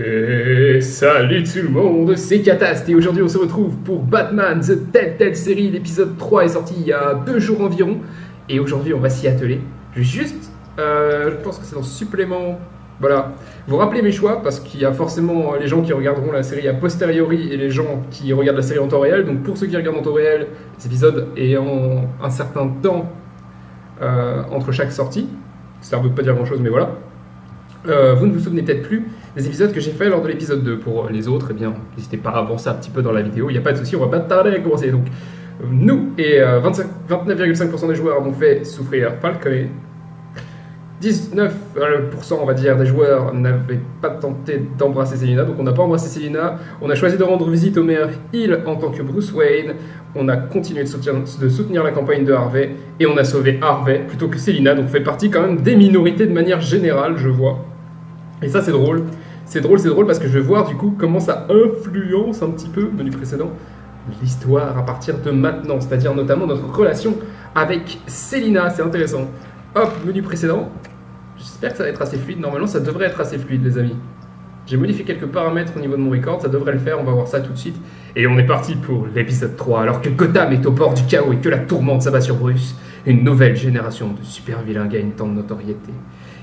Et salut tout le monde, c'est Kataste et aujourd'hui on se retrouve pour Batman The Telltale Serie. L'épisode 3 est sorti il y a 2 jours environ et aujourd'hui on va s'y atteler. Je pense que c'est dans supplément, voilà, vous rappelez mes choix parce qu'il y a forcément les gens qui regarderont la série a posteriori et les gens qui regardent la série en temps réel. Donc pour ceux qui regardent en temps réel, les épisodes ayant un certain temps entre chaque sortie, ça ne veut pas dire grand chose mais voilà. Vous ne vous souvenez peut-être plus des épisodes que j'ai fait lors de l'épisode 2. Pour les autres, eh bien, n'hésitez pas à avancer un petit peu dans la vidéo, il n'y a pas de souci, on va pas tarder à commencer. Donc, nous et 29,5% des joueurs ont fait souffrir Falcon. 19% on va dire des joueurs n'avaient pas tenté d'embrasser Selina, donc on n'a pas embrassé Selina. On a choisi de rendre visite au maire Hill en tant que Bruce Wayne. On a continué de soutenir la campagne de Harvey et on a sauvé Harvey plutôt que Selina, donc on fait partie quand même des minorités de manière générale, je vois. Et ça c'est drôle. C'est drôle parce que je vais voir du coup comment ça influence un petit peu, menu précédent, l'histoire à partir de maintenant, c'est-à-dire notamment notre relation avec Selina, c'est intéressant. Hop, menu précédent. J'espère que ça va être assez fluide. Normalement, ça devrait être assez fluide, les amis. J'ai modifié quelques paramètres au niveau de mon record. Ça devrait le faire. On va voir ça tout de suite. Et on est parti pour l'épisode 3. Alors que Gotham est au bord du chaos et que la tourmente s'abat sur Bruce, une nouvelle génération de super vilains gagne tant de notoriété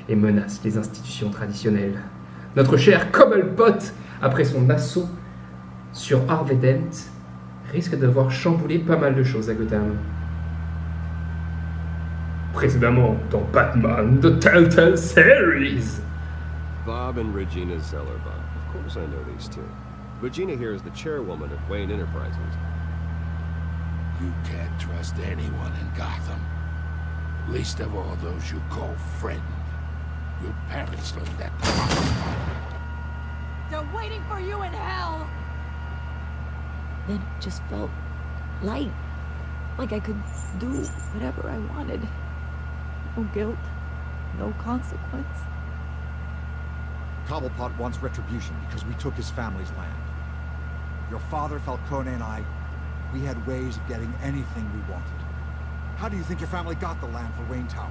et menace les institutions traditionnelles. Notre cher Cobblepot, après son assaut sur Harvey Dent, risque de voir chambouler pas mal de choses à Gotham. Précédemment dans Batman The Telltale Series. Bob and Regina Zellerbach. Of course I know these two. Regina here is the chairwoman of Wayne Enterprises. You can't trust anyone in Gotham. Least of all those you call friend. Your parents learned that. They're waiting for you in hell! Then it just felt light. Like I could do whatever I wanted. No guilt, no consequence. Cobblepot wants retribution because we took his family's land. Your father, Falcone, and I, we had ways of getting anything we wanted. How do you think your family got the land for Wayne Tower?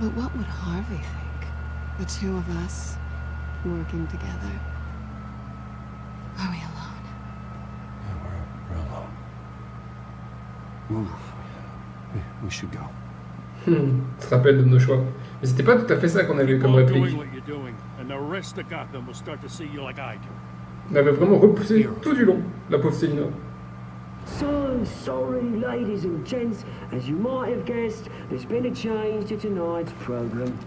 But what would Harvey think? The two of us, working together. Are we alone? Yeah, we're alone. Move. We should go. Tu te rappelles de nos choix. Mais c'était pas tout à fait ça qu'on avait comme réplique. On avait vraiment repoussé tout du long, la pauvre Selina. So sorry, ladies and gents. As you might have guessed, there's been a change to tonight's program.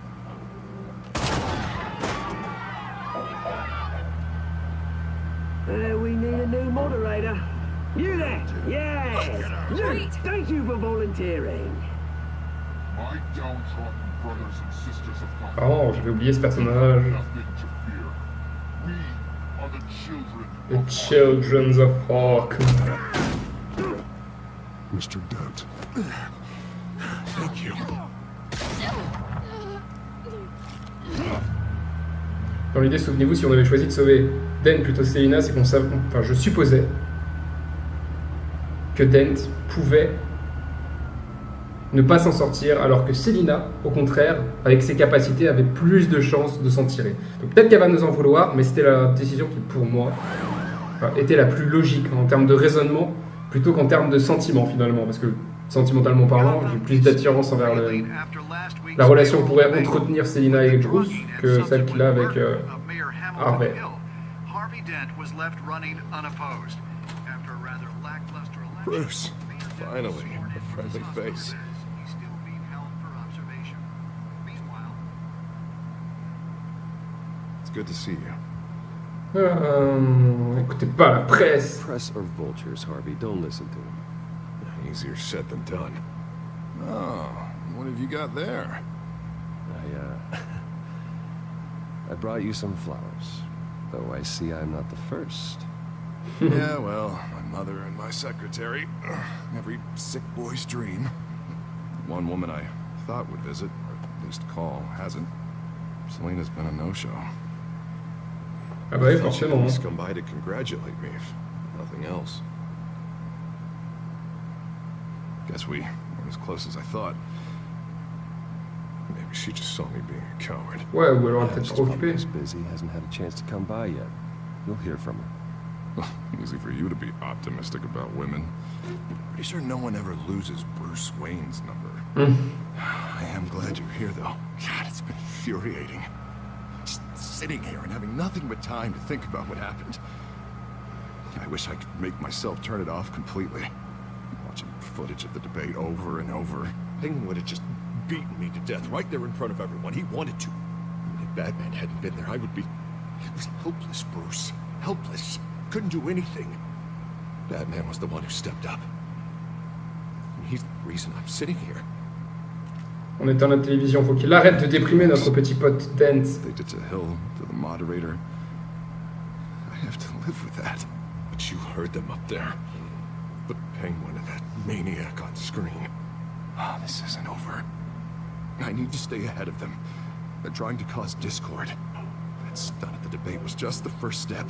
We need a new moderator. You there? Yes! Luke, thank you for volunteering. My downtrodden brothers and sisters of Gotham. Oh, j'avais oublié ce personnage. Nothing to fear. We are the children. The Children of Hawk. Mr. Dent. Thank you. Dans l'idée, souvenez-vous, si on avait choisi de sauver Dent plutôt que Selina, c'est qu'on savait, enfin, je supposais que Dent pouvait ne pas s'en sortir, alors que Selina, au contraire, avec ses capacités, avait plus de chances de s'en tirer. Donc peut-être qu'elle va nous en vouloir, mais c'était la décision qui, pour moi, était la plus logique en termes de raisonnement, plutôt qu'en termes de sentiment finalement, parce que sentimentalement parlant, j'ai plus d'attirance envers la relation que pourrait entretenir Selina et Bruce que celle qu'il a avec Harvey. Bruce, finally, a friendly face. It's good to see you. Écoutez pas la presse. Press or vultures, Harvey, don't listen to him. Easier said than done. Oh, what have you got there? I brought you some flowers, though I see I'm not the first. Yeah, well, my mother and my secretary. Every sick boy's dream. One woman I thought would visit, or at least call, hasn't. Selina's been a no-show. Ah bah oui, forcément. Please come by to congratulate me, if nothing else. Guess we weren't as close as I thought. Maybe she just saw me being a coward. Ouais, ou alors peut-être She's trop probably occupée. just busy, hasn't had a chance to come by yet. You'll hear from her. Easy for you to be optimistic about women. Pretty sure no one ever loses Bruce Wayne's number. I am glad you're here, though. God, it's been infuriating. Just sitting here and having nothing but time to think about what happened. I wish I could make myself turn it off completely. Watching footage of the debate over and over. Penguin would have just beaten me to death right there in front of everyone. He wanted to. If Batman hadn't been there, I would be... I was helpless, Bruce. Helpless. Couldn't do anything. Batman was the one who stepped up. And he's the reason I'm sitting here. On éteint la télévision, faut qu'il arrête de déprimer notre petit pote Dent. They did to Hill, to the moderator. I have to live with that. But you heard them up there. The Penguin and that maniac on screen. Oh, this isn't over. I need to stay ahead of them. They're trying to cause discord. That stunt at the debate was just the first step.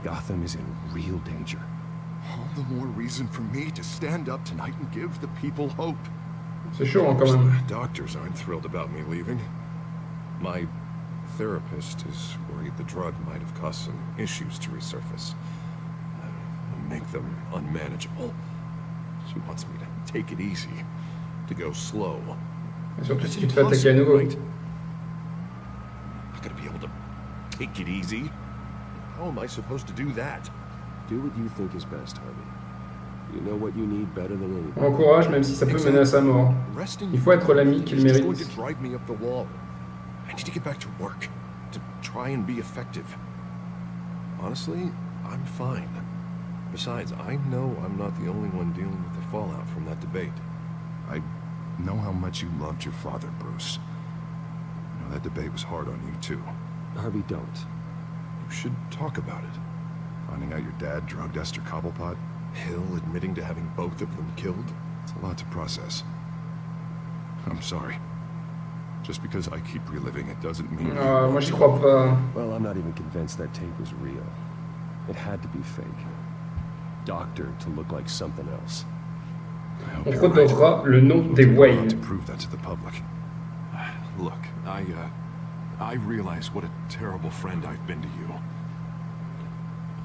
Gotham is in real danger. All the more reason for me to stand up tonight and give the people hope. C'est chaud hein, quand même. The doctors aren't thrilled about me leaving. My therapist is worried the drug might have caused some issues to resurface. Make them unmanageable. She wants me to take it easy, to go slow. Et surtout si tu te fais attaquer à nouveau. Right? Not gonna be able to take it easy. How am I supposed to do that? Do what you think is best, Harvey. You know what you need better than anyone. On l'encourage même si ça peut mener à sa mort. Il faut être l'ami qu'il mérite. It's going to drive me up the wall. I need to get back to work, to try and be effective. Honestly, I'm fine. Besides, I know I'm not the only one dealing with the fallout from that debate. I know how much you loved your father, Bruce. You know, that debate was hard on you, too. Harvey, don't. You should talk about it. Finding out your dad drugged Esther Cobblepot. Hill admitting to having both of them killed. It's a lot to process. I'm sorry. Just because I keep reliving it doesn't mean... Moi j'y crois pas. Well, I'm not even convinced that tape was real. It had to be fake. Doctored to look like something else. On redonnera le nom des Wayne. To prove that to the public. Look, I realize what a terrible friend I've been to you.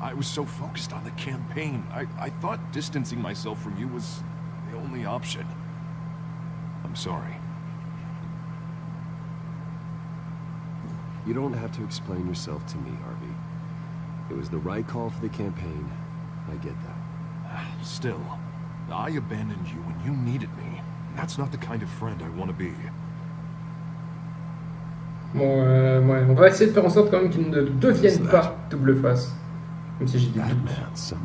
I was so focused on the campaign. I thought distancing myself from you was the only option. I'm sorry. You don't have to explain yourself to me, Harvey. It was the right call for the campaign. I get that. Still, I abandoned you when you needed me. That's not the kind of friend I want to be. Bon, ouais, on va essayer de faire en sorte quand même qu'il ne devienne pas double face. Même si j'ai des doutes.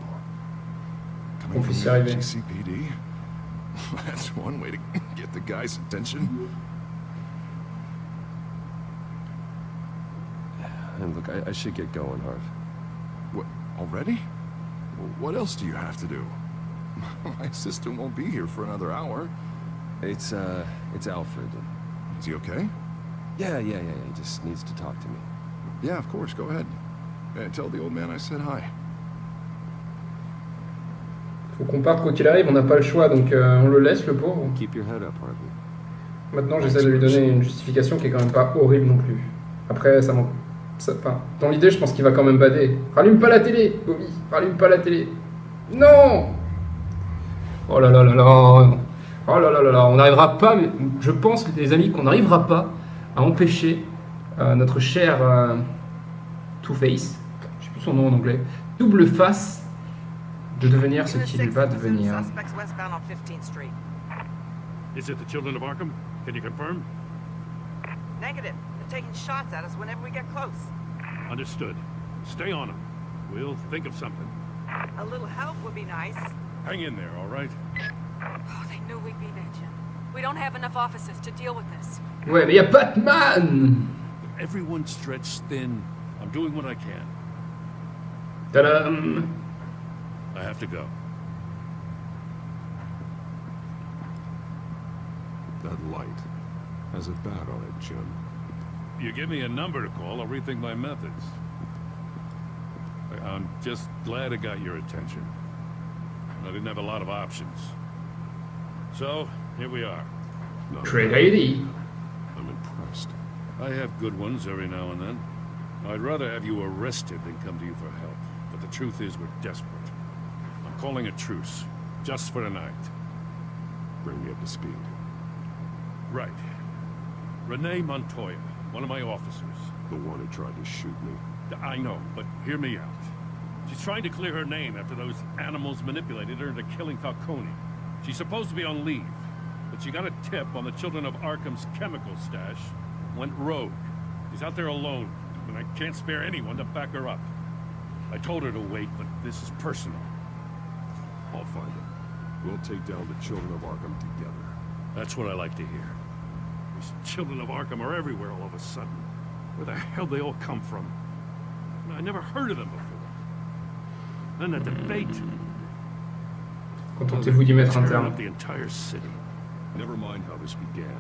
On puisse y arriver. GCPD? That's one way to get the guy's attention. And look, I should get going, Harv. What, already? What else do you have to do? My assistant won't be here for another hour. It's Alfred. Is he okay? Yeah, he just needs to talk to me. Yeah, of course, go ahead. Tell the old man I said hi. Faut qu'on parte quoi qu'il arrive, on n'a pas le choix, donc on le laisse le pauvre. Keep your head up, Harvey. Maintenant j'essaie de lui donner une justification qui est quand même pas horrible non plus. Après ça m'en... Enfin, dans l'idée je pense qu'il va quand même bader. Rallume pas la télé, Bobby, rallume pas la télé. Non. Oh là là là là. Oh là là là là, on n'arrivera pas, mais je pense les amis qu'on n'arrivera pas à empêcher notre cher Two-Face, je sais plus son nom en anglais, double face, de devenir ce qu'il va devenir. Is it the children of Arkham? Can you confirm? Negative. They're taking shots at us whenever we get close. Understood. Stay on them. We'll think of something. A little help would be nice. Hang in there, all right? Oh, they knew we'd be there, Jim. We don't have enough officers to deal with this. Ouais, mais y a Batman! Everyone's stretched thin. I'm doing what I can. Tadam! I have to go. That light has a bat on it, Jim. You give me a number to call, I'll rethink my methods. I'm just glad it got your attention. I didn't have a lot of options. So, here we are. Great lady. I'm in depressed. I have good ones every now and then. I'd rather have you arrested than come to you for help. But the truth is we're desperate. I'm calling a truce. Just for tonight. Bring me up to speed. Right. Renee Montoya, one of my officers. The one who tried to shoot me. I know, but hear me out. She's trying to clear her name after those animals manipulated her into killing Falcone. She's supposed to be on leave, but she got a tip on the Children of Arkham's chemical stash, went rogue. She's out there alone, and I can't spare anyone to back her up. I told her to wait, but this is personal. I'll find him. We'll take down the Children of Arkham together. That's what I like to hear. These Children of Arkham are everywhere all of a sudden. Where the hell they all come from? I never heard of them before. Then the debate. Contentez-vous d'y mettre un Tearing terme. up the entire city. Never mind how this began.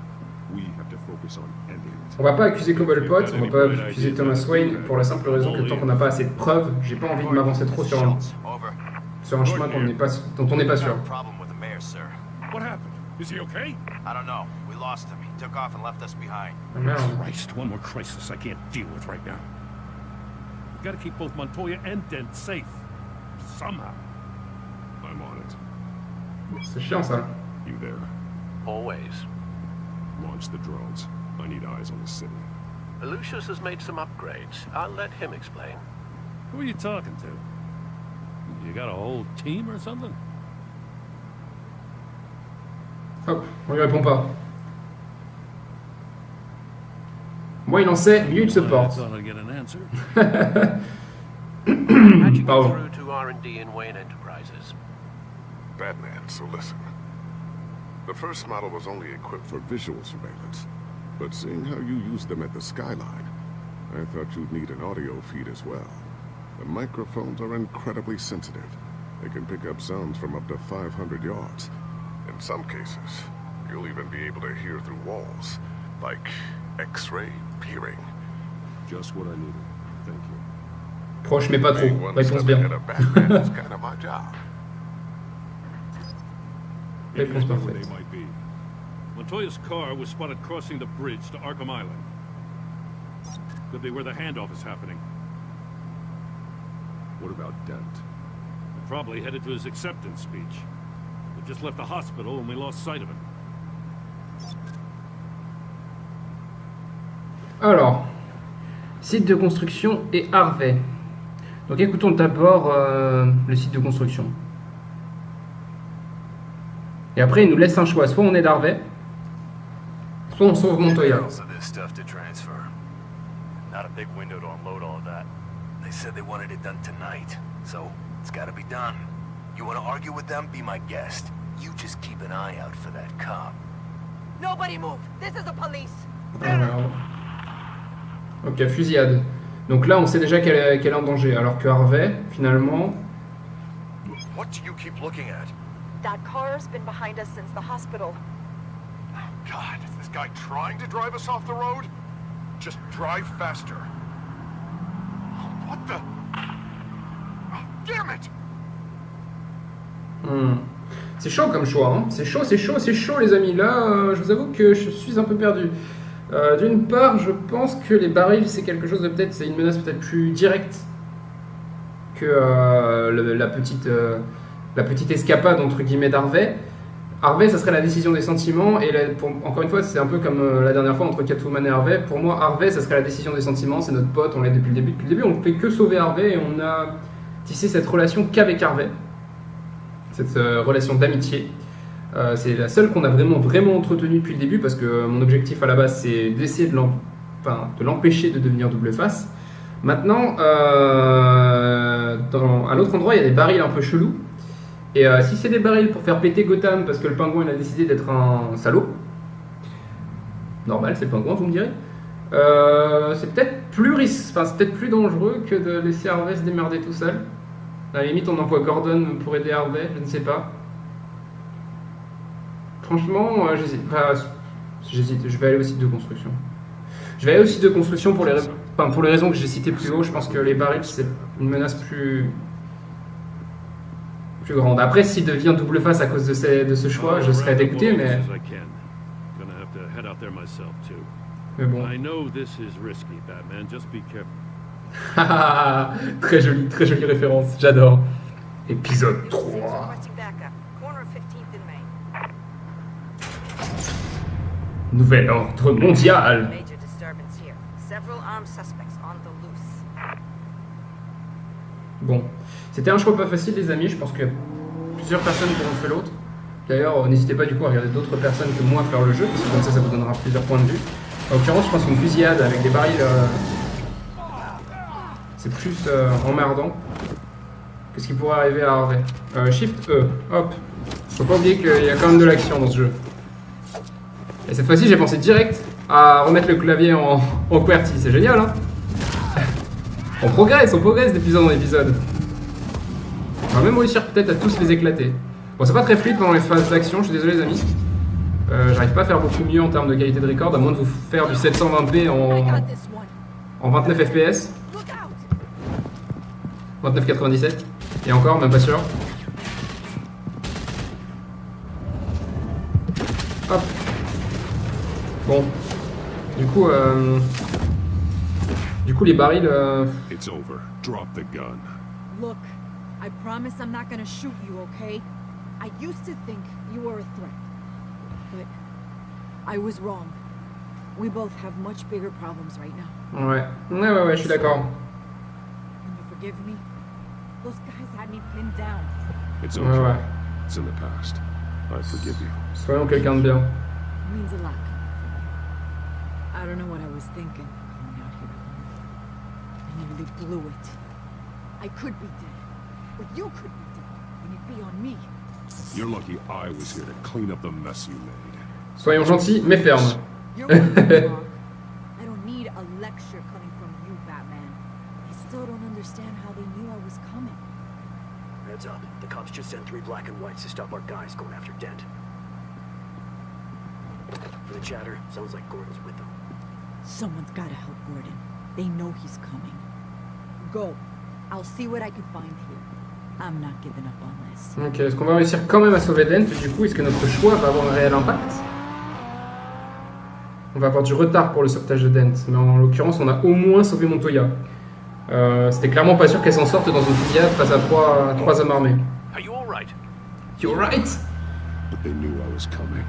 We have to focus on ending it. On va pas accuser Cobblepot, on va pas accuser Thomas Wayne pour la simple raison que tant qu'on n'a pas assez de preuves, j'ai pas envie de m'avancer trop sur un chemin dont on n'est pas sûr. Problem with the mayor, sir. What happened? Is he okay? I don't know. We lost him. He took off and left us behind. Ah, merde. Christ, one more crisis I can't deal with right now. We gotta keep both Montoya and Dent safe. Somehow. I'm on it. C'est chiant ça. You there? Always. Launch the drones. I need eyes on the city. Lucius has made some upgrades. I'll let him explain. Who are you talking to? You got a whole team or something? Hop, on lui répond pas. Moi il en sait, mieux il se porte. I thought I'd get an answer. How'd you get Pardon. through to R&D in Wayne Enterprises? Batman, so listen. The first model was only equipped for visual surveillance, but seeing how you used them at the skyline, I thought you'd need an audio feed as well. The microphones are incredibly sensitive. They can pick up sounds from up to 500 yards. In some cases, you'll even be able to hear through walls, like X-ray peering. Just what I needed. Thank you. Proche mais pas trop. Being one Réponse step bien. ahead of Batman is kind of my job. Réponse Where parfaite. they might be. Montoya's car was spotted crossing the bridge to Arkham Island. Could be where the handoff is happening. What about Dent? Probably headed to his acceptance speech. We just left the hospital and we lost sight of him. Alors, site de construction et Harvey. Donc écoutons d'abord le site de construction. Et après il nous laisse un choix, soit on aide Harvey, soit on sauve Montoya. Also this stuff to transfer. Not a big window to unload all of that. They said they wanted it done tonight, so it's gotta be done. You wanna argue with them? Be my guest. You just keep an eye out for that cop. Nobody move. This is the police. Ah, merde. Ok, fusillade. Donc là on sait déjà qu'elle est en danger, alors que Harvey, finalement... What do you keep looking at? That car's been behind us since the hospital. God, is this guy trying to drive us off the road? Just drive faster. What the? Oh, damn it! C'est chaud comme choix, hein. C'est chaud les amis. Là, je vous avoue que je suis un peu perdu. D'une part, je pense que les barils, c'est quelque chose de peut-être, c'est une menace peut-être plus directe que la petite escapade entre guillemets d'Harvey. Harvey, ça serait la décision des sentiments, et encore une fois, c'est un peu comme la dernière fois entre Catwoman et Harvey. Pour moi, Harvey, ça serait la décision des sentiments, c'est notre pote, on l'aide depuis le début. Depuis le début, on ne fait que sauver Harvey, et on a tissé cette relation qu'avec Harvey, cette relation d'amitié. C'est la seule qu'on a vraiment entretenue depuis le début, parce que mon objectif à la base, c'est d'essayer de l'empêcher de devenir double face. Maintenant, à l'autre endroit, il y a des barils un peu chelous. Et si c'est des barils pour faire péter Gotham parce que le pingouin il a décidé d'être un salaud, normal, c'est le pingouin, vous me direz, c'est peut-être plus dangereux que de laisser Harvey se démerder tout seul. À la limite, on envoie Gordon pour aider Harvey, je ne sais pas. Franchement, j'hésite. Je vais aller au site de construction. Je vais aller au site de construction pour les raisons que j'ai citées plus haut. Je pense que les barils, c'est une menace plus grande. Après, s'il devient double face à cause de ce choix, je serais dégoûté, mais... Mais bon. I know this is risky, Batman. Just be careful. Très jolie référence, j'adore. Épisode 3. Requesting backup. Corner of 15th and Main. Nouvel ordre mondial. Major disturbance here. Several armed suspects on the loose. Bon, c'était un choix pas facile les amis, je pense que plusieurs personnes qui ont fait l'autre. D'ailleurs, n'hésitez pas du coup à regarder d'autres personnes que moi faire le jeu, parce que comme ça, ça vous donnera plusieurs points de vue. En l'occurrence, je pense qu'une fusillade avec des barils, c'est plus emmerdant que ce qui pourrait arriver à Harvey. Shift E, hop. Faut pas oublier qu'il y a quand même de l'action dans ce jeu. Et cette fois-ci, j'ai pensé direct à remettre le clavier en QWERTY, c'est génial hein. On progresse d'épisode en épisode. On va même réussir peut-être à tous les éclater. Bon, c'est pas très fluide pendant les phases d'action, je suis désolé les amis. J'arrive pas à faire beaucoup mieux en termes de qualité de record, à moins de vous faire du 720p en 29 fps. 29,97. Et encore, même pas sûr. Hop. Bon. Du coup, les barils... It's over. Drop the gun. Look, I promise I'm not gonna shoot you, okay? I used to think you were a threat. But I was wrong. We both have much bigger problems right now. Ouais, je suis d'accord. Can you forgive me? Those guys had me pinned down. It's okay. It's in the past. I forgive you. Soyons quelqu'un de bien. It means a lot. I don't know what I was thinking coming out here. I nearly blew it. I could be dead, but you could be dead, and it'd be on me. You're lucky I was here to clean up the mess you made. Soyons gentils, mais fermes. You're welcome, I don't need a lecture coming from you, Batman. I still don't understand how they knew I was coming. Heads up. The cops just sent 3 black and whites to stop our guys going after Dent. For the chatter, sounds like Gordon's with them. Someone's gotta help Gordon. They know he's coming. Go. I'll see what I can find here. I'm not giving up on this. Ok, est-ce qu'on va réussir quand même à sauver Dent du coup? Est-ce que notre choix va avoir un réel impact? On va avoir du retard pour le sauvetage de Dent, mais en l'occurrence, on a au moins sauvé Montoya. C'était clairement pas sûr qu'elle s'en sorte dans une fusillade face à trois hommes armés. Are you all right? You alright? But they knew I was coming.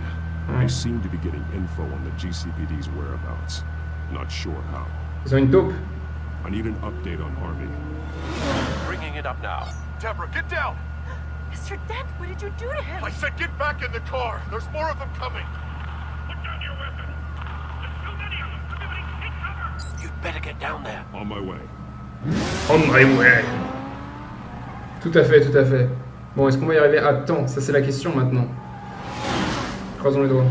They seemed to be getting info on the GCPD's whereabouts. Not sure how. Ils ont une taupe. I need an update on Harvey. Bringing it up now. Deborah, get down! Mr. Dent, what did you do to him? I said get back in the car! There's more of them coming! Put down your weapon. There's too many of them. Everybody take cover. You'd better get down there. On my way. On my way. Tout à fait, tout à fait. Bon, est-ce qu'on va y arriver à temps? Ça, c'est la question maintenant. Croisons les doigts.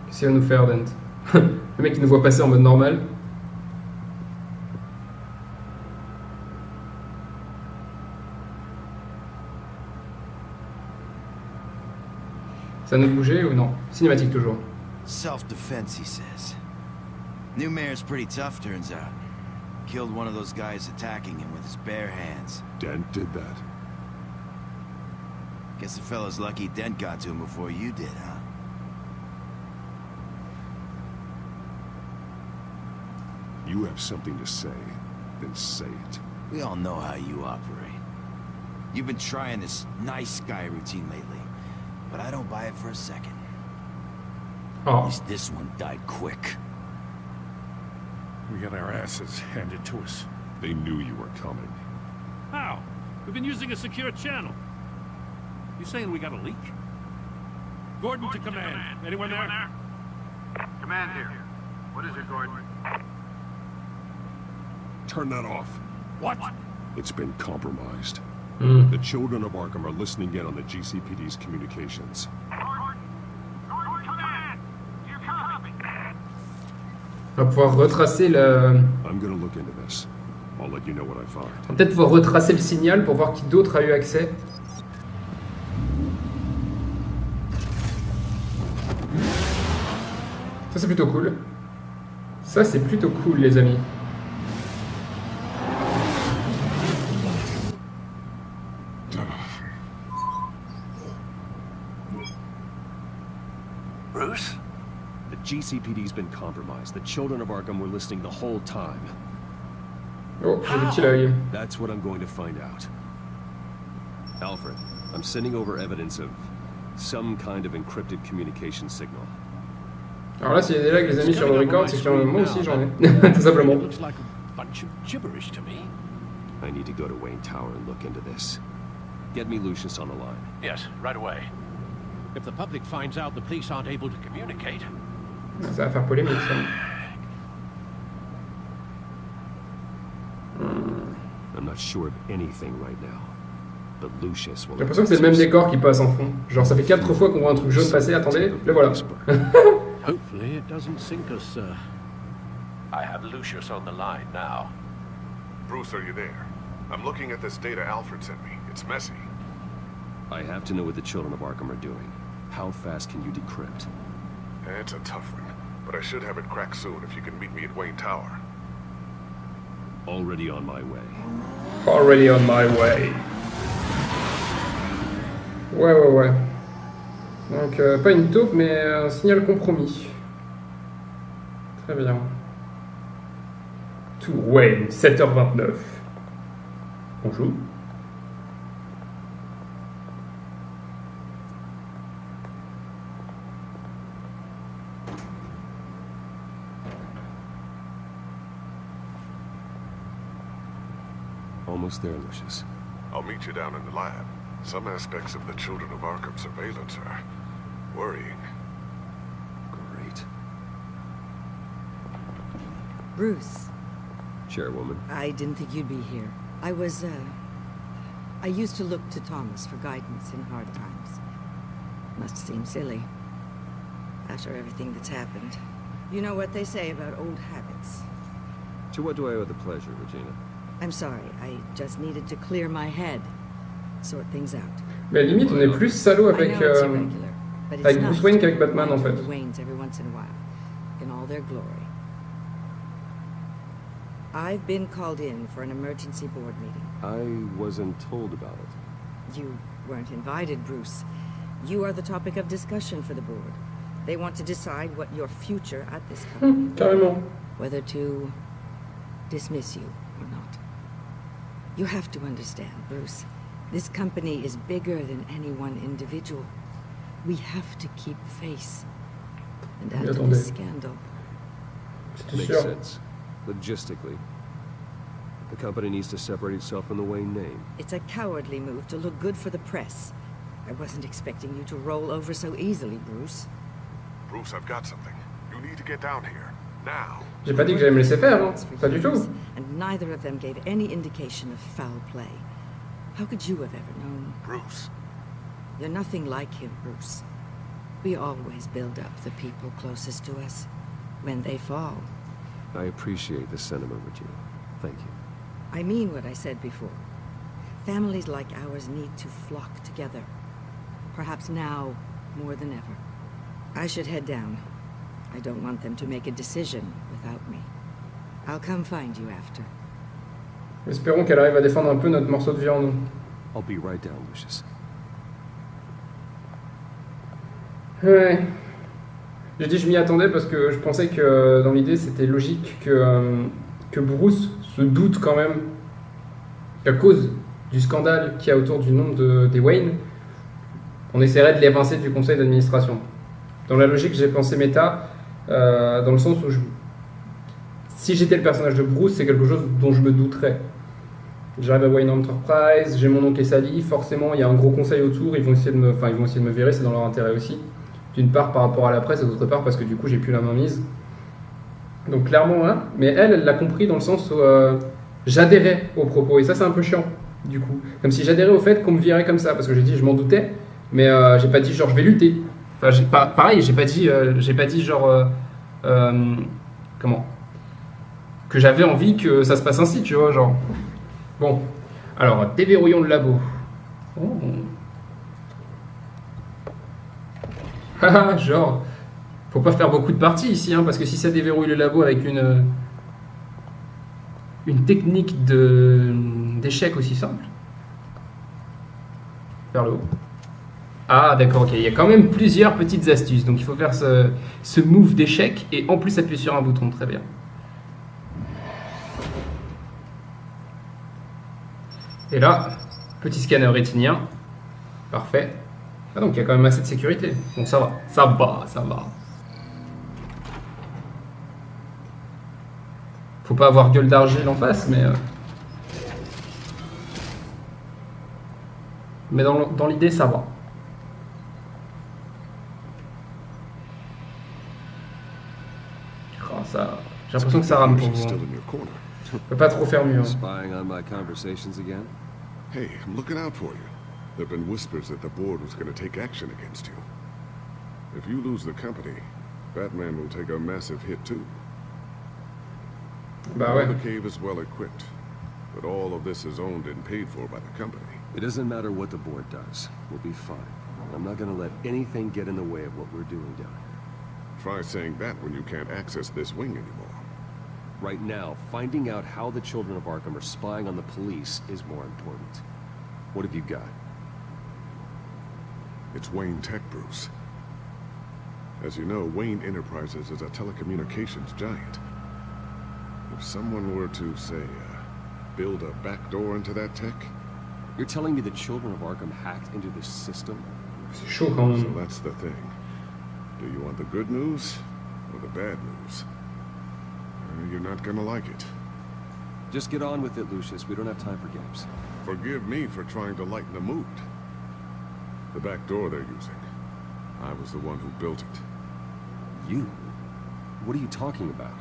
Qu'est-ce qu'il va nous faire, Dent? Le mec, il nous voit passer en mode normal. Ça nous bouger ou non? Cinématique toujours. Self-defense, he says. New mayor's pretty tough, turns out. Killed one of those guys attacking him with his bare hands. Dent did that. Guess the fella's lucky Dent got to him before you did, huh? You have something to say, then say it. We all know how you operate. You've been trying this nice guy routine lately, but I don't buy it for a second. Oh. At least this one died quick. We got our asses handed to us. They knew you were coming. How? We've been using a secure channel. You saying we got a leak? Gordon to command. Anyone there? Command here. What is it, Gordon? Turn that off. What? It's been compromised. Mm. The children of Arkham are listening in on the GCPD's communications. On va pouvoir retracer le... I'm gonna look into this. I'll let you know what I find. On va peut-être pouvoir retracer le signal pour voir qui d'autre a eu accès. Ça c'est plutôt cool. Ça c'est plutôt cool les amis. GCPD's been compromised. The children of Arkham were listening the whole time. Oh, j'ai le petit l'œil. That's what I'm going to find out. Alfred, I'm sending over evidence of some kind of encrypted communication signal. Alors là, s'il y a déjà que les amis sur le record, c'est que moi aussi j'en ai, tout simplement. Looks like a bunch of gibberish to me. I need to go to Wayne Tower and look into this. Get me Lucius on the line. Yes, right away. If the public finds out the police aren't able to communicate... Ça va faire polémique, ça. I'm not sure of anything right now, but Lucius will... J'ai l'impression que c'est le même décor qui passe en fond. Genre, ça fait 4 fois qu'on voit un truc jaune passer. Attendez, le voilà. Hopefully it doesn't sink us, sir. I have Lucius on the line now. Bruce, are you there? I'm looking at this data Alfred sent me. It's messy. I have to know what the children of Arkham are doing. How fast can you decrypt? It's a tough one, but I should have it cracked soon if you can meet me at Wayne Tower. Already on my way. Already on my way. Ouais. Donc, pas une taupe, mais un signal compromis. Très bien. Tour Wayne, 7h29. Bonjour. Almost there, Lucius. I'll meet you down in the lab. Some aspects of the Children of Arkham surveillance are worrying. Great. Bruce. Chairwoman. I didn't think you'd be here. I used to look to Thomas for guidance in hard times. Must seem silly. After everything that's happened. You know what they say about old habits. To what do I owe the pleasure, Regina? I'm sorry, I just needed to clear my head. Sort things out. Mais à la limite, on est plus salaud avec Bruce Wayne qu'avec Batman en fait. Waynes every once in a while, in all their glory. I've been called in for an emergency board meeting. I wasn't told about it. You weren't invited, Bruce. You are the topic of discussion for the board. They want to decide what your future at this company. Carrément. Whether to dismiss you or not. You have to understand, Bruce. This company is bigger than any one individual. We have to keep face. And after this scandal... Makes sense. Logistically. The company needs to separate itself from the Wayne name. It's a cowardly move to look good for the press. I wasn't expecting you to roll over so easily, Bruce. Bruce, I've got something. You need to get down here. Now. J'ai pas dit que j'allais me laisser faire, hein. Pas du tout. And neither of them gave any indication of foul play. How could you have ever known? Bruce. You're nothing like him, Bruce. We always build up the people closest to us. When they fall. I appreciate the sentiment, Regina. Thank you. I mean what I said before. Families like ours need to flock together. Perhaps now more than ever. I should head down. I don't want them to make a decision without me. I'll come find you after. Espérons qu'elle arrive à défendre un peu notre morceau de viande. I'll be right down, Lucius. Ouais. J'ai dit je m'y attendais parce que je pensais que dans l'idée c'était logique que Bruce se doute quand même qu'à cause du scandale qu'il y a autour du nom des Wayne, on essaierait de l'évincer du conseil d'administration. Dans la logique, j'ai pensé méta, dans le sens où si j'étais le personnage de Bruce, c'est quelque chose dont je me douterais. J'arrive à Wayne Enterprise, j'ai mon nom qui est sali, forcément il y a un gros conseil autour, ils vont essayer de me virer, c'est dans leur intérêt aussi. D'une part par rapport à la presse et d'autre part parce que du coup j'ai plus la main mise. Donc clairement, hein, mais elle l'a compris dans le sens où j'adhérais aux propos, et ça c'est un peu chiant du coup. Comme si j'adhérais au fait qu'on me virait comme ça, parce que j'ai dit je m'en doutais, mais j'ai pas dit genre je vais lutter. Enfin, pareil, j'ai pas dit genre comment que j'avais envie que ça se passe ainsi, tu vois, genre. Bon, alors déverrouillons le labo. Oh. Haha, genre, faut pas faire beaucoup de parties ici, hein, parce que si ça déverrouille le labo avec une technique d'échec aussi simple, vers le haut. Ah d'accord, ok. Il y a quand même plusieurs petites astuces. Donc il faut faire ce move d'échec et en plus appuyer sur un bouton. Très bien. Et là, petit scanner rétinien. Parfait. Ah donc il y a quand même assez de sécurité. Bon ça va. Ça va, ça va. Faut pas avoir gueule d'argile en face, mais dans l'idée ça va. Oh, ça, j'ai l'impression que ça rame pour vous. Je peux pas trop faire mieux. Spying on my conversations again? Hey, I'm looking out for you. There've been whispers that the board was going to take action against you. If you lose the company, Batman will take a massive hit too. Bah ouais. The cave is well equipped, but all of this is owned and paid for by the company. It doesn't matter what the board does. We'll be fine. I'm not gonna let anything get in the way of what we're doing down here. Try saying that when you can't access this wing anymore. Right now, finding out how the children of Arkham are spying on the police is more important. What have you got? It's Wayne Tech, Bruce. As you know, Wayne Enterprises is a telecommunications giant. If someone were to, say, build a backdoor into that tech... You're telling me the children of Arkham hacked into this system? C'est chaud quand même. So that's the thing. Do you want the good news or the bad news? You're not gonna like it. Just get on with it, Lucius. We don't have time for games. Forgive me for trying to lighten the mood. The back door they're using. I was the one who built it. You? What are you talking about?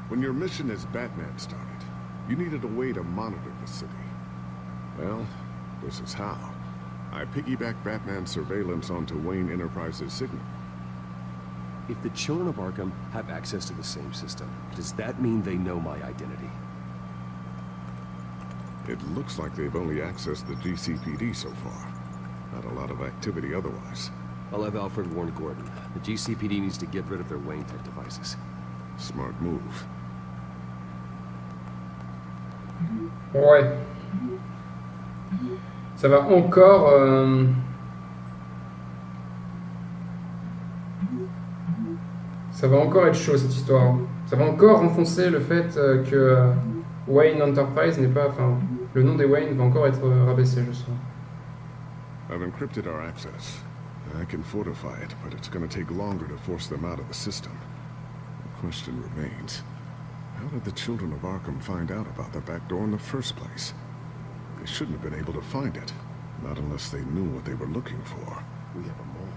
When your mission as Batman started, you needed a way to monitor the city. Well, this is how. I piggybacked Batman's surveillance onto Wayne Enterprises' signal. If the children of Arkham have access to the same system, does that mean they know my identity? It looks like they've only accessed the GCPD so far. Not a lot of activity otherwise. I'll have Alfred warn Gordon. The GCPD needs to get rid of their Wayne Tech devices. Smart move. Ouais. Ça va encore... Ça va encore être chaud cette histoire. Ça va encore renfoncer le fait que Wayne Enterprise n'est pas... Enfin, le nom des Wayne va encore être rabaissé, je sens. I've encrypted our access. I can fortify it, but it's going to take longer to force them out of the system. The question remains, how did the children of Arkham find out about the back door in the first place? They shouldn't have been able to find it, not unless they knew what they were looking for. We have a mole.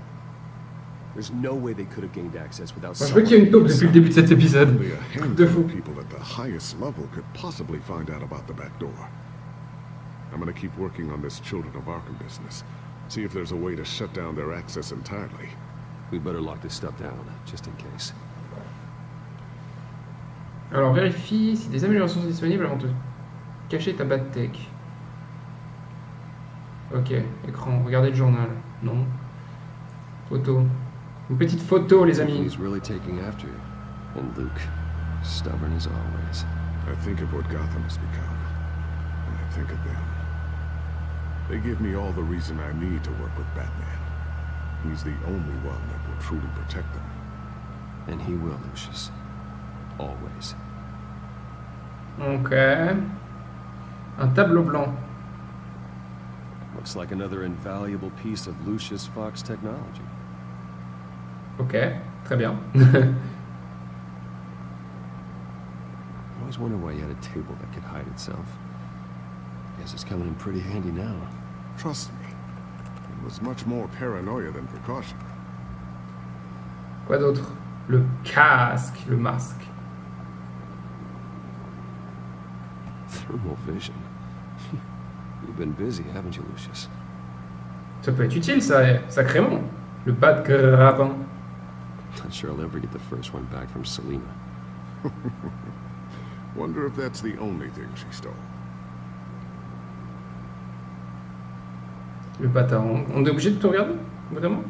There's no way they could have gained access without. Je veux qu'il y ait une taupe depuis le début de cet épisode. Only a handful of people at the highest level could possibly find out about the back door. I'm going to keep working on this Children of Arkham business. See if there's a way to shut down their access entirely. We better lock this stuff down, just in case. Alors vérifie si des améliorations sont disponibles avant de cacher ta bad tech. Ok, écran, regardez le journal. Non. Photo. Une petite photo, les amis. He's really taking after you. And Luke, stubborn as always. I think of what Gotham has become. And I think of them. They give me all the reason I need to work with Batman. He's the only one that will truly protect them. And he will, Lucius. Always. Ok. Un tableau blanc. Looks like another invaluable piece of Lucius Fox technology. Ok, très bien. I always wondered why you had a table that could hide itself. Guess it's coming in pretty handy now. Trust me, it was much more paranoia than precaution. Quoi d'autre? Le casque, le masque. Thermal vision. You've been busy, haven't you, Lucius? Ça peut être utile, ça, sacrément. Le bas de grappin. Not sure I'll ever get the first one back from Selina. Wonder if that's the only thing she stole. Le bâtard. On est obligé de tout regarder? Vraiment?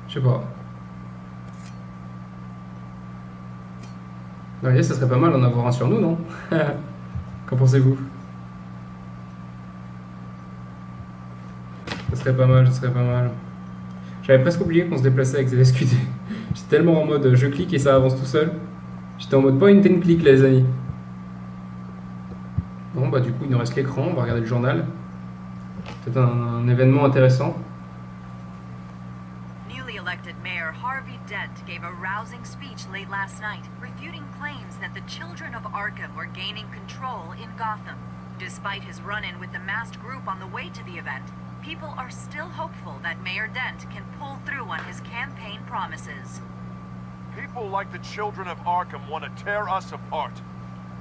Je sais pas. Non, ça serait pas mal d'en avoir un sur nous, non? Qu'en pensez-vous? Ça serait pas mal, ça serait pas mal. J'avais presque oublié qu'on se déplaçait avec ZSQT. J'étais tellement en mode je clique et ça avance tout seul. J'étais en mode point and click, les amis. Bon, bah, du coup, il nous reste l'écran. On va regarder le journal. Peut-être un événement intéressant. Newly elected Mayor Harvey Dent gave a rousing speech late last night, refuting claims that the children of Arkham were gaining control in Gotham. Despite his run-in with the masked group on the way to the event, people are still hopeful that Mayor Dent can pull through on his campaign promises. People like the children of Arkham want to tear us apart.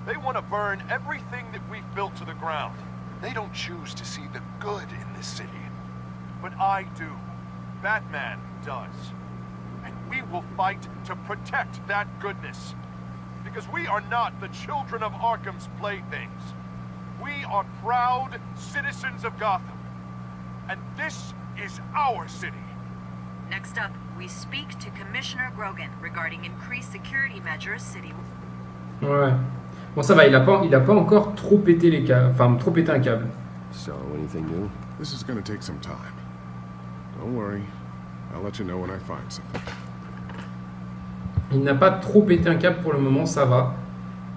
They want to burn everything that we've built to the ground. They don't choose to see the good in this city. But I do. Batman does. And we will fight to protect that goodness. Because we are not the children of Arkham's playthings. We are proud citizens of Gotham. And this is our city. Next up, we speak to Commissioner Grogan regarding increased security measures city. Ouais. Bon, ça va, il a pas encore trop pété les câbles. Enfin, trop pété un câble. So, anything new? This is gonna take some time. Don't worry. I'll let you know when I find something. Il n'a pas trop pété un câble pour le moment, ça va.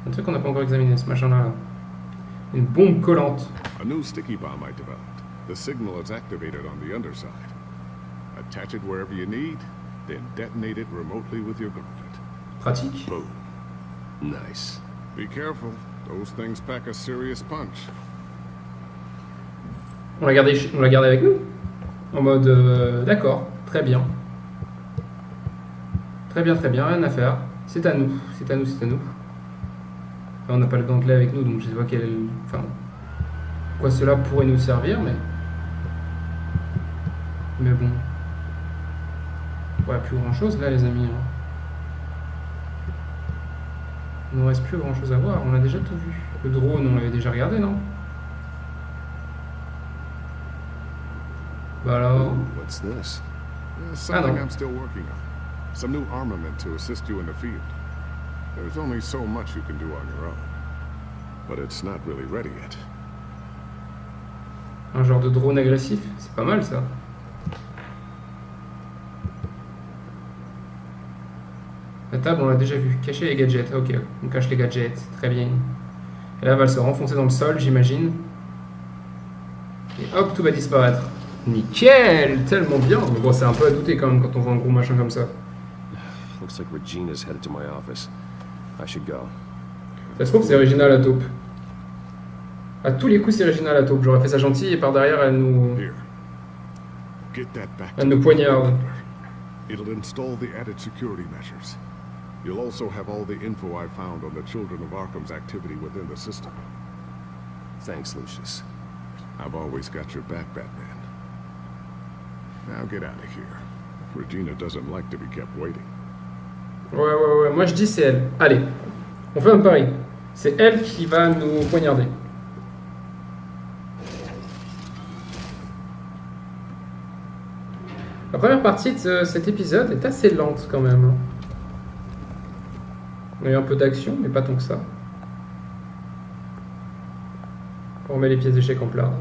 Un truc qu'on n'a pas encore examiné, ce machin-là. Une bombe collante. A new sticky bomb I developed. The signal is activated on the underside. Attach it wherever you need, then detonate it remotely with your gauntlet. Pratique. Boom. Nice. Be careful. Those things pack a serious punch. On l'a gardé avec nous. En mode, d'accord, très bien. Très bien, rien à faire. C'est à nous. Enfin, on n'a pas le gantelet avec nous, donc je sais pas quoi cela pourrait nous servir, mais bon. Ouais, plus grand chose là, les amis. Il nous reste plus grand chose à voir, on a déjà tout vu. Le drone, on l'avait déjà regardé, non? Bah alors... What's this? Something I'm still working on. Some new armament to assist you in the field. There's only so much you can do on your own. But it's not really ready yet. Un genre de drone agressif, c'est pas mal ça. La table, on l'a déjà vu. Cacher les gadgets. Ok, on cache les gadgets. Très bien. Et là, elle va se renfoncer dans le sol, j'imagine. Et hop, tout va disparaître. Nickel! Tellement bien. Mais bon, c'est un peu à douter quand même quand on voit un gros machin comme ça. Looks like Regina's headed to my office. I should go. Ça se trouve, c'est Regina la taupe. À tous les coups, c'est Regina la taupe. J'aurais fait ça gentil et par derrière, elle nous poignarde. It'll install the added security measures. You'll also have all the info I found on the children of Arkham's activity within the system. Thanks, Lucius. I've always got your back, Batman. Now get out of here. Regina doesn't like to be kept waiting. Ouais. Moi, je dis c'est elle. Allez, on fait un pari. C'est elle qui va nous poignarder. La première partie de cet épisode est assez lente quand même. On a eu un peu d'action, mais pas tant que ça. On met les pièces d'échecs en place.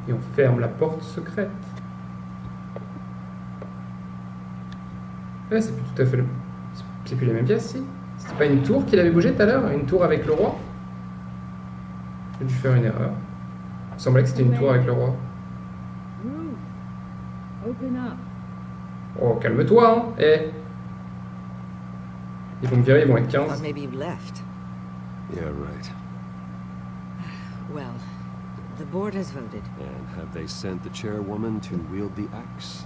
Et on ferme la porte secrète. Ouais, c'est plus tout à fait c'est plus les mêmes pièces, si. C'était pas une tour qu'il avait bougé tout à l'heure? Une tour avec le roi? J'ai dû faire une erreur. Il me semblait que c'était une tour avec le roi. Oh, calme-toi, hein. Eh. Ils vont me virer, ils vont être 15. Maybe you left. Yeah, right. Well, the board has voted. And have they sent the chairwoman to wield the axe?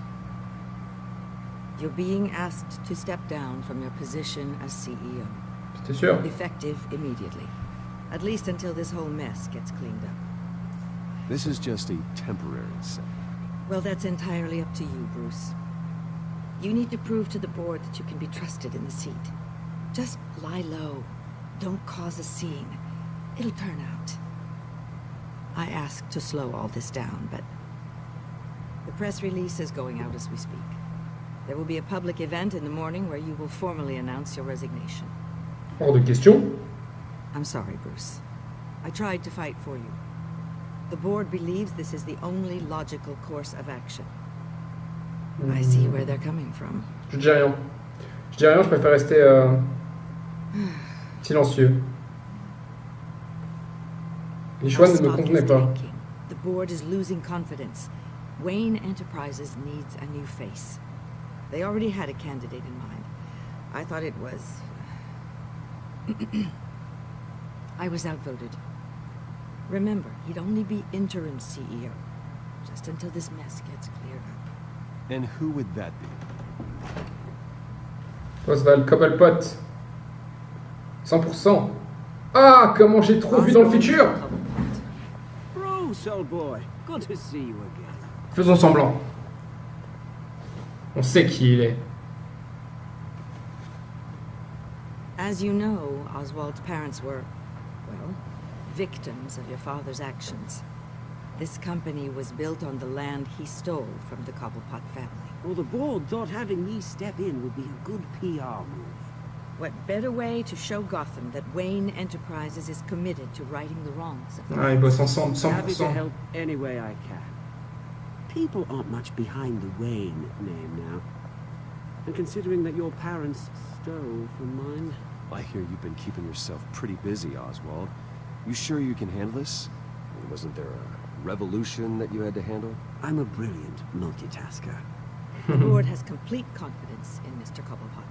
You're being asked to step down from your position as CEO. C'était sûr. Effective immediately. At least until this whole mess gets cleaned up. This is just a temporary setback. Well, that's entirely up to you, Bruce. You need to prove to the board that you can be trusted in the seat. Just lie low. Don't cause a scene. It'll turn out. I asked to slow all this down, but the press release is going out as we speak. There will be a public event in the morning where you will formally announce your resignation. Hors de question. I'm sorry, Bruce. I tried to fight for you. The board believes this is the only logical course of action. I see where they're coming from. Je dis rien. Je dis rien, je préfère rester silencieux. Les choix ne me convenaient pas. The board is losing confidence. Wayne Enterprises needs a new face. They already had a candidate in mind. I thought it was... I was outvoted. Remember, he'd only be interim CEO, just until this mess gets cleared up. And who would that be? Oswald Cobblepot. 100%. Ah, comment j'ai trop vu dans le futur. Bruce, old boy. Good to see you again. Faisons semblant. On sait qui il est. As you know, Oswald's parents were, well, victims of your father's actions. This company was built on the land he stole from the Cobblepot family. Well, the board thought having me step in would be a good PR move. What better way to show Gotham that Wayne Enterprises is committed to righting the wrongs of the Ah, ils bossent ensemble, Happy to 100%. help any way I can. People aren't much behind the Wayne name now. And considering that your parents stole from mine... I hear you've been keeping yourself pretty busy, Oswald. You sure you can handle this? Wasn't there a revolution that you had to handle? I'm a brilliant multitasker. The board has complete confidence in Mr. Cobblepot.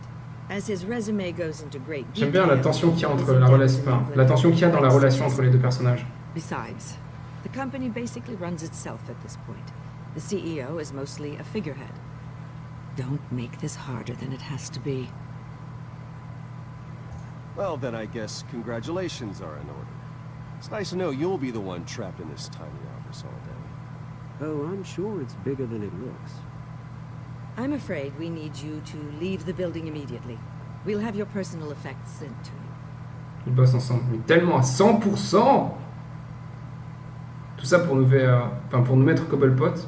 As his resume goes into great J'aime bien la tension qu'il y a entre la relation, enfin, la tension qu'il y a dans la relation entre les deux personnages. Besides, the company basically runs itself at this point. The CEO is mostly a figurehead. Don't make this harder than it has to be. Well, then I guess congratulations are in order. It's nice to know you'll be the one trapped in this tiny office all day. Oh, I'm sure it's bigger than it looks. I'm afraid we need you to leave the building immediately. We'll have your personal effects sent to you. Ils bossent ensemble, mais tellement à 100%. Tout ça pour nous faire, enfin pour nous mettre Cobblepot.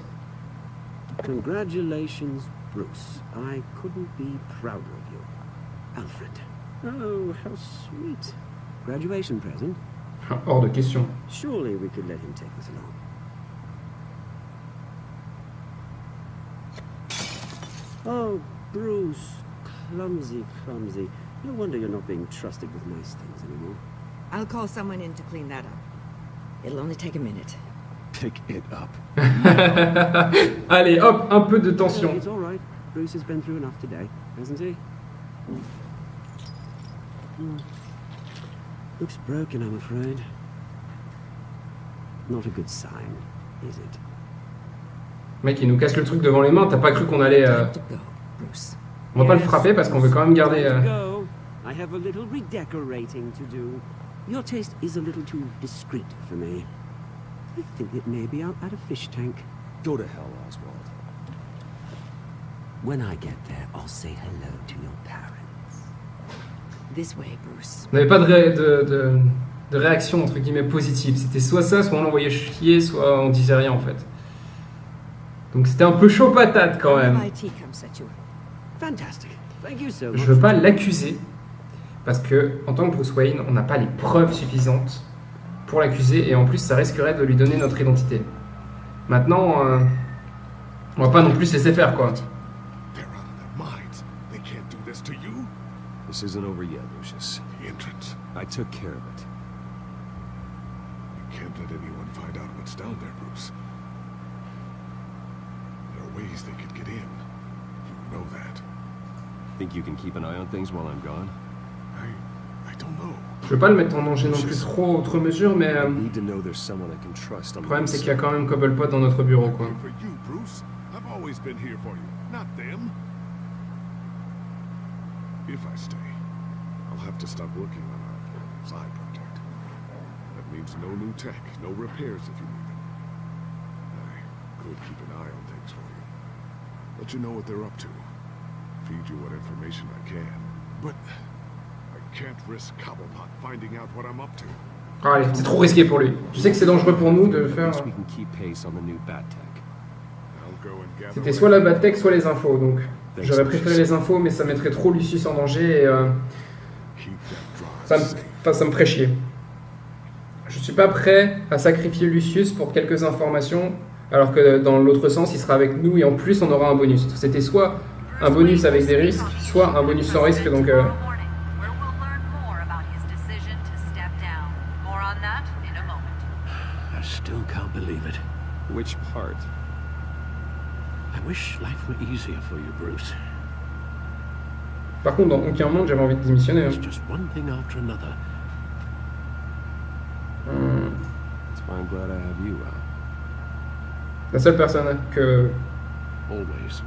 Congratulations, Bruce. I couldn't be prouder of you. Alfred. Oh, how sweet. Graduation present? Hors de question. Surely we could let him take this along. Oh, Bruce. Clumsy, clumsy. No wonder you're not being trusted with nice things anymore. I'll call someone in to clean that up. It'll only take a minute. Pick it up. Allez, hop, un peu de tension. It's all right. Bruce has been through enough today, hasn't he? Looks broken, I'm afraid. Not a good sign, is it? Mec, il nous casse le truc devant les mains. T'as pas cru qu'on allait... On va pas le frapper parce qu'on veut quand même garder... I have a little redecorating to do. Your taste is a little too discreet for me. I think it may be out at a fish tank. Go to hell, Oswald. When I get there, I'll say hello to your parents. This way, Bruce. On n'avait pas de réaction, entre guillemets, positive. C'était soit ça, soit on l'envoyait chier, soit on disait rien, en fait. Donc c'était un peu chaud patate, quand même. Je veux pas l'accuser, parce que, en tant que Bruce Wayne, on n'a pas les preuves suffisantes pour l'accuser, et en plus, ça risquerait de lui donner notre identité. Maintenant, on va pas non plus se laisser faire, quoi. This isn't over yet, Lucius. The entrance. I took care of it. You can't let anyone find out what's down there, Bruce. There are ways they could get in. You know that. Think you can keep an eye on things while I'm gone? I don't know. Je veux pas le mettre en danger non plus trop outre mesure, mais need to know there's someone I can trust. Le problème c'est qu'il y a quand même Cobblepot dans notre bureau, quoi. For you, Bruce. I've always been here for you, not them. If I stay, I'll have to stop working on our side project. That means no new tech, no repairs if you need them. I could keep an eye on things for you. Let you know what they're up to. Feed you what information I can. But I can't risk Cobblepot finding out what I'm up to. Ah, allez, c'est trop risqué pour lui. Je sais que c'est dangereux pour nous de faire... C'était soit la bad tech, soit les infos, donc... J'aurais préféré les infos, mais ça mettrait trop Lucius en danger et ça me ferait chier. je suis pas prêt à sacrifier Lucius pour quelques informations, alors que dans l'autre sens, il sera avec nous et en plus, on aura un bonus. C'était soit un bonus avec des risques, soit un bonus sans risque, donc... I still can't believe it. Which part? I wish life were easier for you, Bruce. Par contre, dans aucun monde, j'avais envie de démissionner. Hein. It's just one thing after another. That's why I'm glad I have you, Al. La seule personne que... Always.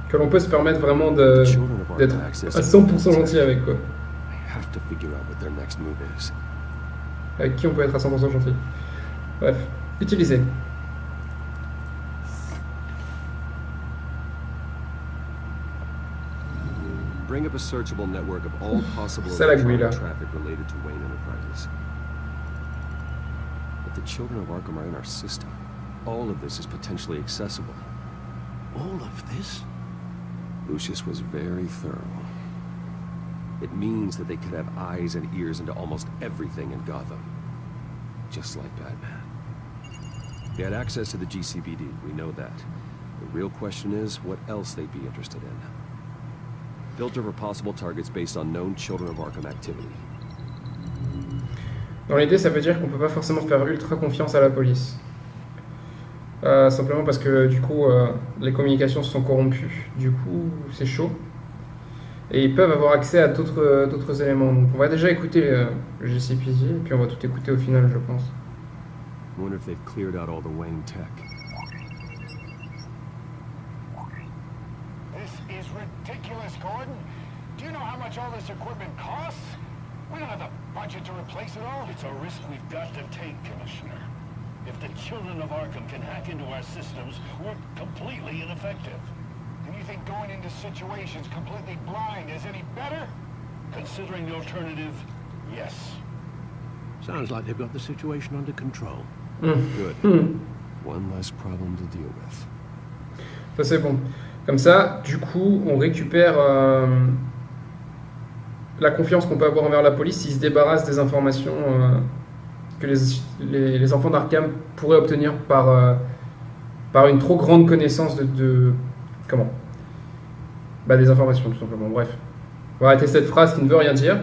Que l'on peut se permettre vraiment d'être à 100% gentil avec, quoi. I have to figure out what their next move is. Avec qui on peut être à 100% gentil. Bref, utiliser. Bring up a searchable network of all possible traffic related to Wayne Enterprises. If the children of Arkham are in our system, all of this is potentially accessible. All of this? Lucius was very thorough. It means that they could have eyes and ears into almost everything in Gotham. Just like Batman. They had access to the GCPD, we know that. The real question is, what else they'd be interested in. Filter for possible targets based on known Children of Arkham activity. Dans l'idée, ça veut dire qu'on peut pas forcément faire ultra confiance à la police. Simplement parce que du coup, les communications se sont corrompues. Du coup, c'est chaud. Et ils peuvent avoir accès à d'autres éléments. Donc on va déjà écouter le GCPD, et puis on va tout écouter au final, je pense. I wonder if they've cleared out all the Wayne tech. This is ridiculous, Gordon. Do you know how much all this equipment costs? We don't have the budget to replace it all. It's a risk we've got to take, Commissioner. If the children of Arkham can hack into our systems, we're completely ineffective. And you think going into situations completely blind is any better? Considering the alternative, yes. Sounds like they've got the situation under control. Good. One less problem to deal with. Ça c'est bon. Comme ça, du coup, on récupère la confiance qu'on peut avoir envers la police s'ils se débarrassent des informations que les enfants d'Arkham pourraient obtenir par une trop grande connaissance comment des informations, tout simplement. Bref. On va arrêter cette phrase qui ne veut rien dire.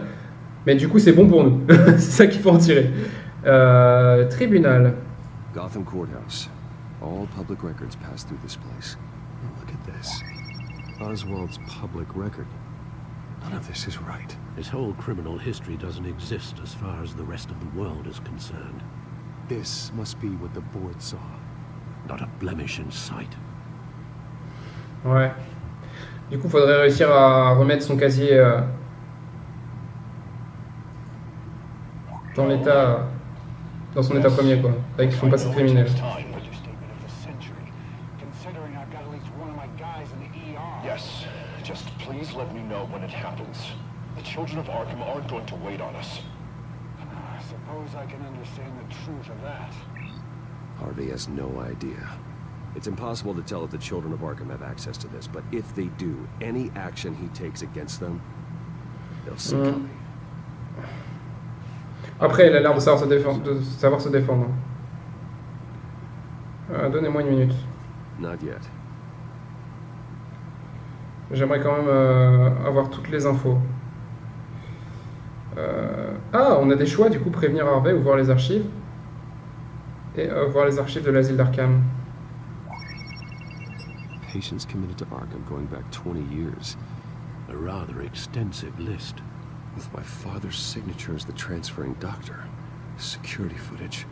Mais du coup, c'est bon pour nous. C'est ça qu'il faut en tirer. Tribunal. Gotham Courthouse. All public records pass through this place. Oh, look at this. Oswald's public record. None of this is right. His whole criminal history doesn't exist as far as the rest of the world is concerned. This must be what the board saw. Not a blemish in sight. Ouais. Du coup, il faudrait réussir à remettre son casier dans son état premier, quoi, avec son passé criminel. Yes, just please let me know when it happens. The children of Arkham aren't going to wait on us. I suppose I can understand the truth of that. Harvey has no idea. It's impossible to tell if the children of Arkham have access to this, but if they do, any action he takes against them, they'll see coming. Après, il a l'air de savoir se défendre. Donnez-moi une minute. Not yet. J'aimerais quand même avoir toutes les infos. On a des choix, du coup, prévenir Harvey ou voir les archives. Et voir les archives de l'asile d'Arkham. Patients committed to Arkham going back 20 years. A rather extensive list. With my father's signature as the transferring doctor. Security footage.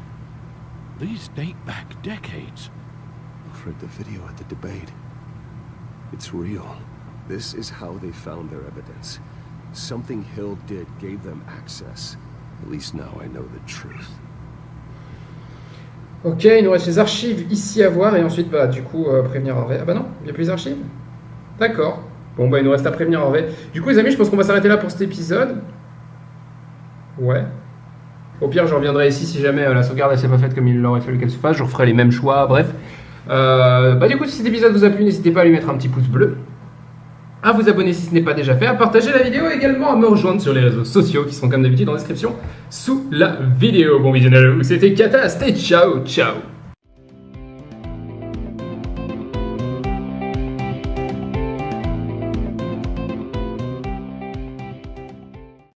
These date back decades. I've read the video at the debate. It's real. This is how they found their evidence. Something Hill did gave them access. At least now I know the truth. Ok, il nous reste les archives ici à voir et ensuite, du coup, prévenir Harvey. Ah bah non, il n'y a plus les archives. D'accord. Bon, il nous reste à prévenir Harvey. Du coup, les amis, je pense qu'on va s'arrêter là pour cet épisode. Ouais. Au pire, je reviendrai ici si jamais la sauvegarde elle s'est pas faite comme il aurait fallu qu'elle se fasse. Je referai les mêmes choix, bref. Du coup, si cet épisode vous a plu, n'hésitez pas à lui mettre un petit pouce bleu. à vous abonner si ce n'est pas déjà fait, à partager la vidéo et également à me rejoindre sur les réseaux sociaux qui seront comme d'habitude en description sous la vidéo. Bon visionnage à vous, c'était Kataste et ciao ciao.